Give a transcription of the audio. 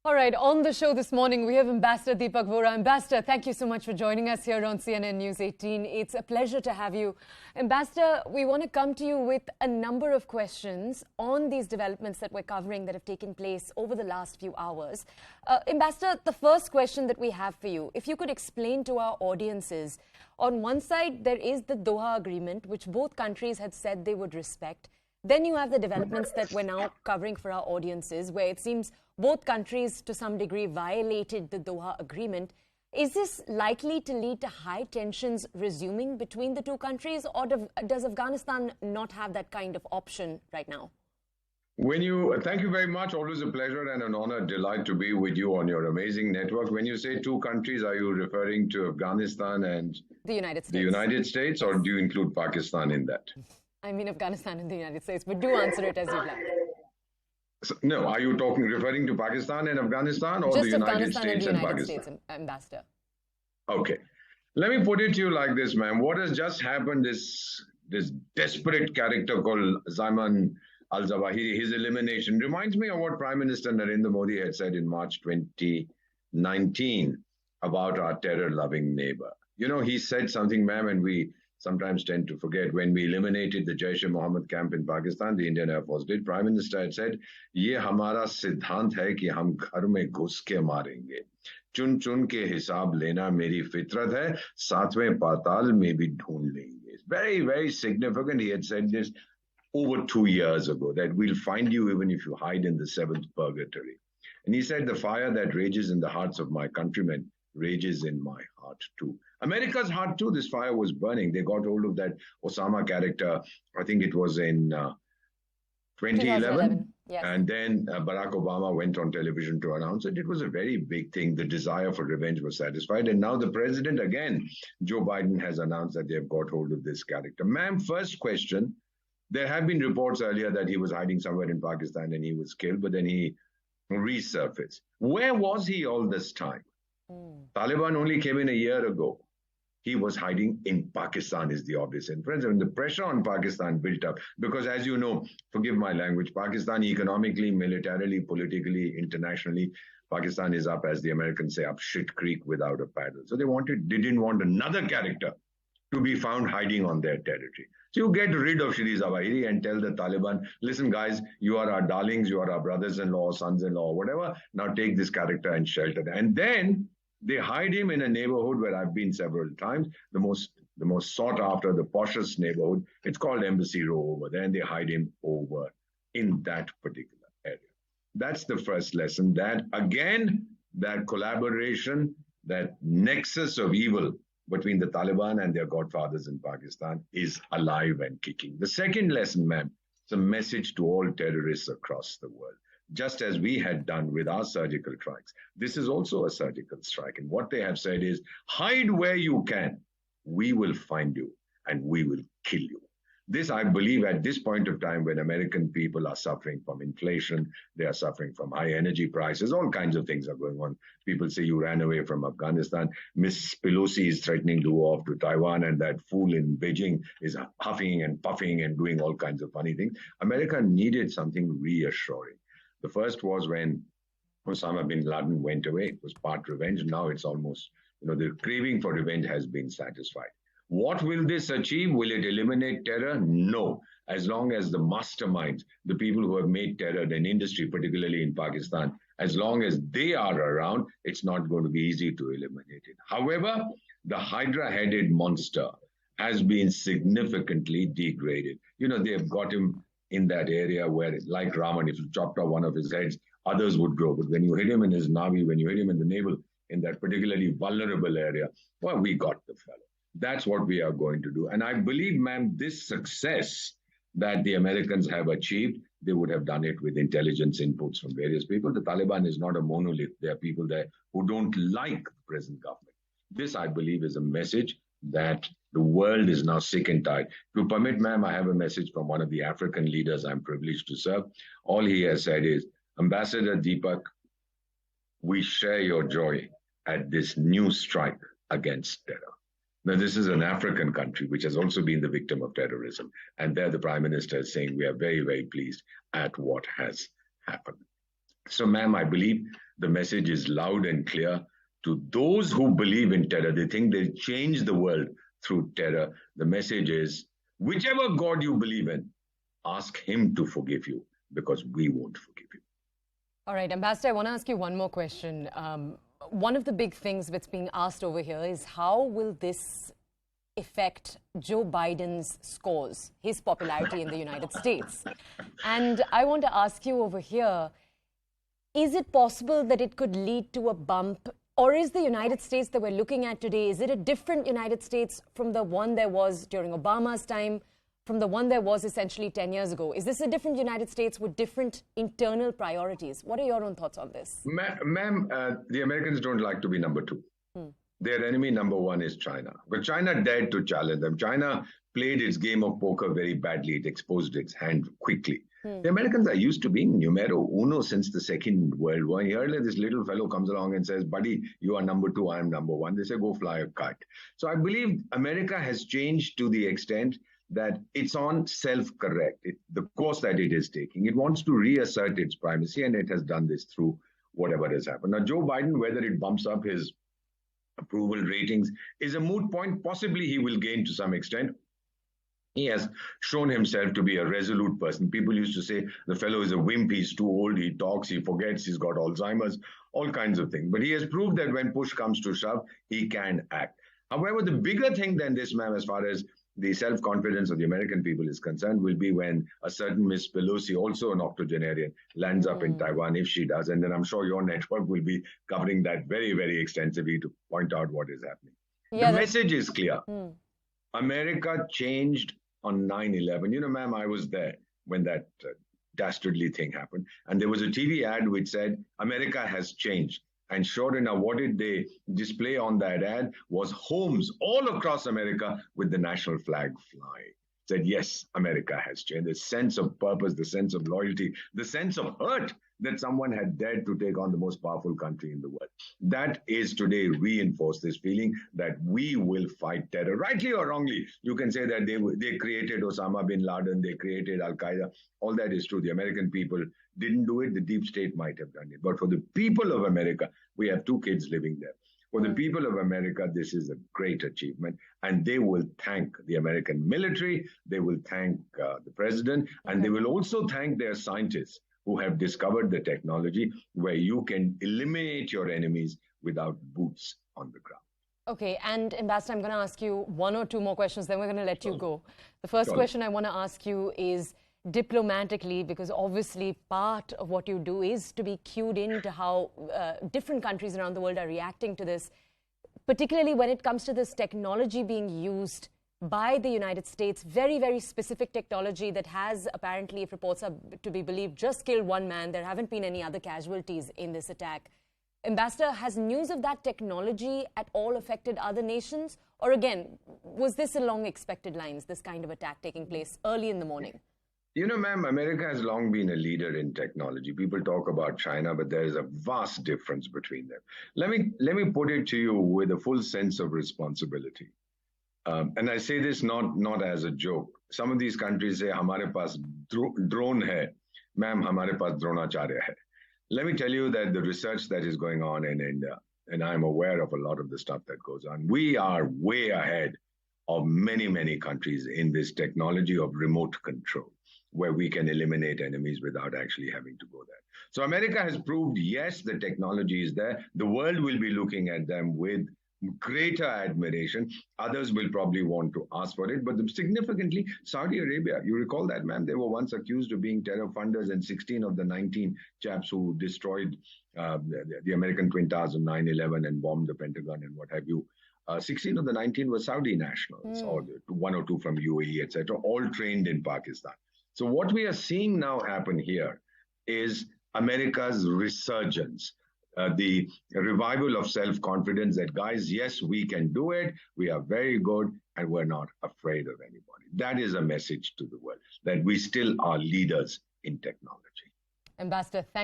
All right, on the show this morning, we have Ambassador Deepak Vohra. Ambassador, thank you so much for joining us here on CNN News 18. It's a pleasure to have you. Ambassador, we want to come to you with a number of questions on these developments that we're covering that have taken place over the last few hours. Ambassador, the first question that we have for you, if you could explain to our audiences, on one side, there is the Doha Agreement, which both countries had said they would respect. Then you have the developments that we're now covering for our audiences, where it seems both countries to some degree violated the Doha Agreement. Is this likely to lead to high tensions resuming between the two countries, or does Afghanistan not have that kind of option right now? Thank you very much. Always a pleasure and an honor, delight to be with you on your amazing network. When you say two countries, are you referring to Afghanistan and the United States? The United States, or do you include Pakistan in that? I mean Afghanistan and the United States, but do answer it as you like. So, no, are you referring to Pakistan and Afghanistan, or just the United Afghanistan States and and United Pakistan? States, Ambassador. Okay. Let me put it to you like this, ma'am. What has just happened is this desperate character called Ayman al-Zawahiri, his elimination, reminds me of what Prime Minister Narendra Modi had said in March 2019 about our terror-loving neighbor. You know, he said something, ma'am, and we sometimes tend to forget. When we eliminated the Jaish-e-Mohammed camp in Pakistan, the Indian Air Force did. Prime Minister had said, "Ye hamara siddhant hai ki hum ghar mein ghus ke marenge. Chun chun ke hisab lena meri fitrat hai. Saatvein patal mein bhi dhoond lenge." It's very, very significant. He had said this over 2 years ago, that we'll find you even if you hide in the seventh purgatory. And he said, the fire that rages in the hearts of my countrymen rages in my heart too. America's heart too, this fire was burning. They got hold of that Osama character, I think it was in 2011. Yes. And then Barack Obama went on television to announce it. It was a very big thing. The desire for revenge was satisfied. And now the president, again, Joe Biden, has announced that they have got hold of this character. Ma'am, first question, there have been reports earlier that he was hiding somewhere in Pakistan and he was killed, but then he resurfaced. Where was he all this time? Taliban only came in a year ago. He was hiding in Pakistan is the obvious inference. And the pressure on Pakistan built up because, as you know, forgive my language, Pakistan economically, militarily, politically, internationally, Pakistan is up, as the Americans say, up shit creek without a paddle. So they didn't want another character to be found hiding on their territory. So you get rid of Shri Zawahiri and tell the Taliban, listen, guys, you are our darlings, you are our brothers-in-law, sons-in-law, whatever. Now take this character and shelter them. And then they hide him in a neighborhood where I've been several times, the most sought after, the poshest neighborhood. It's called Embassy Row over there, and they hide him over in that particular area. That's the first lesson. That, again, that collaboration, that nexus of evil between the Taliban and their godfathers in Pakistan is alive and kicking. The second lesson, ma'am, it's a message to all terrorists across the world. Just as we had done with our surgical strikes, this is also a surgical strike. And what they have said is, hide where you can. We will find you and we will kill you. This, I believe, at this point of time when American people are suffering from inflation, they are suffering from high energy prices, all kinds of things are going on. People say you ran away from Afghanistan. Miss Pelosi is threatening to go off to Taiwan, and that fool in Beijing is huffing and puffing and doing all kinds of funny things. America needed something reassuring. The first was when Osama bin Laden went away. It was part revenge. Now it's almost, the craving for revenge has been satisfied. What will this achieve? Will it eliminate terror? No. As long as the masterminds, the people who have made terror an industry, particularly in Pakistan, as long as they are around, it's not going to be easy to eliminate it. However, the Hydra-headed monster has been significantly degraded. They've got him in that area where, like Raman, if you chopped off one of his heads, others would grow. But when you hit him in his navi, when you hit him in the navel, in that particularly vulnerable area, well, we got the fellow. That's what we are going to do. And I believe, ma'am, this success that the Americans have achieved, they would have done it with intelligence inputs from various people. The Taliban is not a monolith. There are people there who don't like the present government. This, I believe, is a message that the world is now sick and tired. If you permit, ma'am, I have a message from one of the African leaders I'm privileged to serve. All he has said is, Ambassador Deepak, we share your joy at this new strike against terror. Now, this is an African country which has also been the victim of terrorism. And there the Prime Minister is saying we are very, very pleased at what has happened. So, ma'am, I believe the message is loud and clear to those who believe in terror. They think they change the world through terror. The message is whichever God you believe in, ask him to forgive you because we won't forgive you. All right, Ambassador, I want to ask you one more question. One of the big things that's being asked over here is how will this affect Joe Biden's scores, his popularity in the United States? And I want to ask you over here, is it possible that it could lead to a bump? Or is the United States that we're looking at today, is it a different United States from the one there was during Obama's time, from the one there was essentially 10 years ago? Is this a different United States with different internal priorities? What are your own thoughts on this? Ma'am, the Americans don't like to be number two. Their enemy number one is China. But China dared to challenge them. China played its game of poker very badly. It exposed its hand quickly. The Americans are used to being numero uno since the Second World War. Here, this little fellow comes along and says, buddy, you are number two, I am number one. They say, go fly a kite. So I believe America has changed to the extent that it's on self-correct, the course that it is taking. It wants to reassert its primacy, and it has done this through whatever has happened. Now, Joe Biden, whether it bumps up his approval ratings, is a moot point. Possibly he will gain to some extent. He has shown himself to be a resolute person. People used to say the fellow is a wimp, he's too old, he talks, he forgets, he's got Alzheimer's, all kinds of things. But he has proved that when push comes to shove, he can act. However, the bigger thing than this, ma'am, as far as the self-confidence of the American people is concerned, will be when a certain Miss Pelosi, also an octogenarian, lands up in Taiwan, if she does. And then I'm sure your network will be covering that very, very extensively to point out what is happening. Yeah, the message is clear. America changed on 9/11. You know, ma'am, I was there when that dastardly thing happened. And there was a TV ad which said, America has changed. And sure enough, what did they display on that ad was homes all across America with the national flag flying. Said, yes, America has changed. The sense of purpose, the sense of loyalty, the sense of hurt that someone had dared to take on the most powerful country in the world. That is today reinforced, this feeling that we will fight terror. Rightly or wrongly, you can say that they created Osama bin Laden, they created Al-Qaeda. All that is true. The American people didn't do it. The deep state might have done it. But for the people of America, we have 2 kids living there. For the people of America, this is a great achievement, and they will thank the American military, they will thank the president, and they will also thank their scientists who have discovered the technology where you can eliminate your enemies without boots on the ground. Okay, and Ambassador, I'm going to ask you 1 or 2 more questions, then we're going to let you go. The first question I want to ask you is diplomatically, because obviously part of what you do is to be cued into how different countries around the world are reacting to this, particularly when it comes to this technology being used by the United States, very, very specific technology that has apparently, if reports are to be believed, just killed 1 man. There haven't been any other casualties in this attack. Ambassador, has news of that technology at all affected other nations? Or again, was this along expected lines, this kind of attack taking place early in the morning? You know, ma'am, America has long been a leader in technology. People talk about China, but there is a vast difference between them. Let me put it to you with a full sense of responsibility. And I say this not as a joke. Some of these countries say, "Hamare paas drone hai." Ma'am, hamare paas dronacharya hai. Let me tell you that the research that is going on in India, and I'm aware of a lot of the stuff that goes on, we are way ahead of many, many countries in this technology of remote control, where we can eliminate enemies without actually having to go there. So America has proved, yes, the technology is there. The world will be looking at them with greater admiration. Others will probably want to ask for it. But significantly, Saudi Arabia, you recall that, ma'am, they were once accused of being terror funders, and 16 of the 19 chaps who destroyed the American Twin Towers on 9/11 and bombed the Pentagon and what have you, 16 of the 19 were Saudi nationals, or 1 or 2 from UAE, etc., all trained in Pakistan. So what we are seeing now happen here is America's resurgence, the revival of self-confidence that, guys, yes, we can do it. We are very good, and we're not afraid of anybody. That is a message to the world, that we still are leaders in technology. Ambassador, thank